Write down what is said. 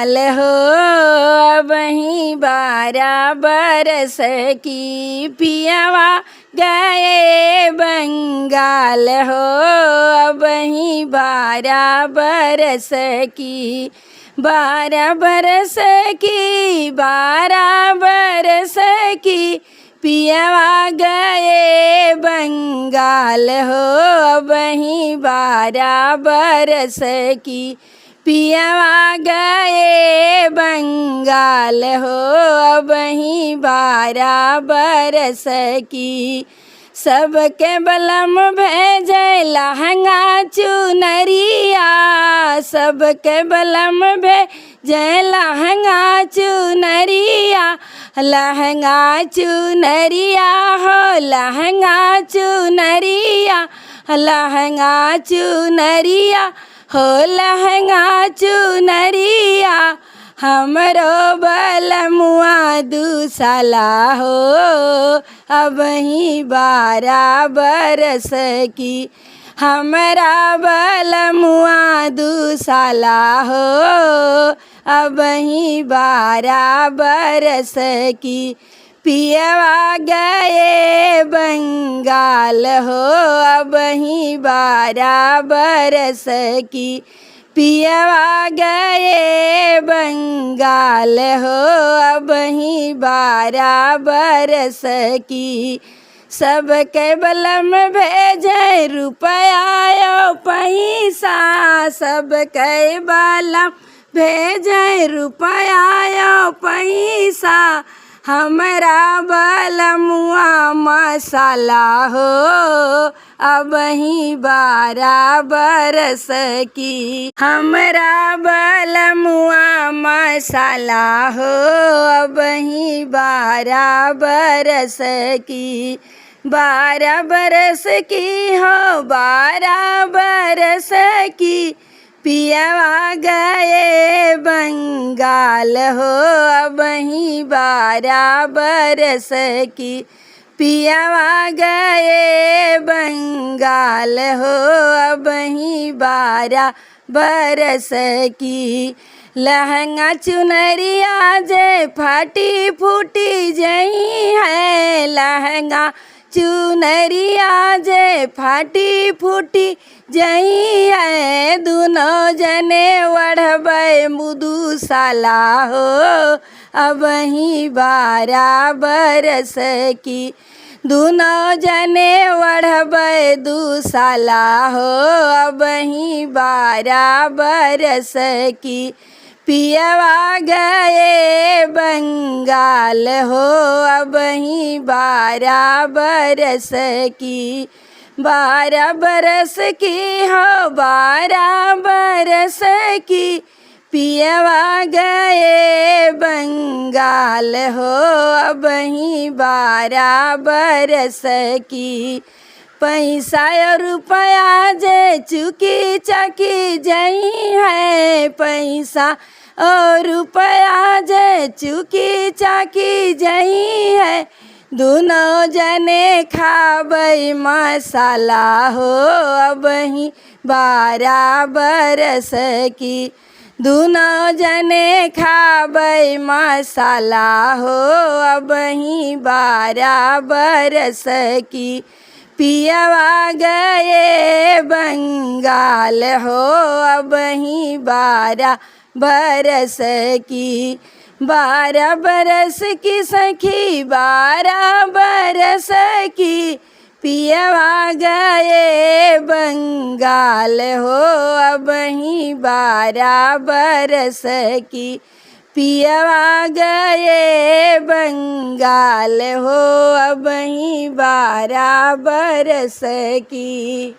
बंगाल हो वहीं 12 बरस की पियावा गए बंगाल हो वहीं 12 बरस की 12 बरस की 12 बरस की पियावा गए बंगाल हो वहीं 12 बरस की पियावा गए बंगाल हो वहीं 12 बरस की सबके बलम भेजे लहंगा चुनरिया सबके बलम भेजे लहंगा चुनरिया लहंगा चुनरिया हो लहंगा चुनरिया लहंगा चुनरिया हो लहंगा चुनरिया हमरो बलमुआ दुसाला हो अब ही 12 बरस की हमरा बलमुआ दुसाला हो अब ही 12 बरस की पियावा गए बंगाल हो अब ही 12 बरस की पियावा गए बंगाल हो अब ही 12 बरस की सबके बलम भेजे रुपया पैसा सबके बलम भेजे रुपया पैसा हमरा बलमुआ मसाला हो अब ही 12 बरस की हमरा बलमुआ मसाला हो अब ही 12 बरस की 12 बरस की हो 12 बरस की पियावा गए बंगाल हो अब ही 12 बरस की पियावा गए बंगाल हो अब ही 12 बरस की लहंगा चुनरिया जे फाटी फूटी जई है लहंगा चुनरिया जे फाटी फूटी जई है दोनों जने वढ़बै मुदुसाला हो अब ही 12 बरस की दोनों जने वढ़बै दुसाला हो अब ही 12 बरस की पियावा गए बंगाल हो अब ही 12 बरस की 12 बरस की हो 12 बरस की पियावा गए बंगाल हो अब ही 12 बरस की पैसा रुपया जे चुकी चकी जई है पैसा और रुपया जे चुकी चाकी जई है दोनों जने खाबै मसाला हो अब ही 12 बरस की दोनों जने खाबै मसाला हो अब ही 12 बरस की पियावा गए बंगाल हो अब ही 12 बरस की 12 बरस की सखी 12 बरस की पियावा गए बंगाल हो अब ही 12 बरस की पियावा गए बंगाल हो अब ही 12 बरस की।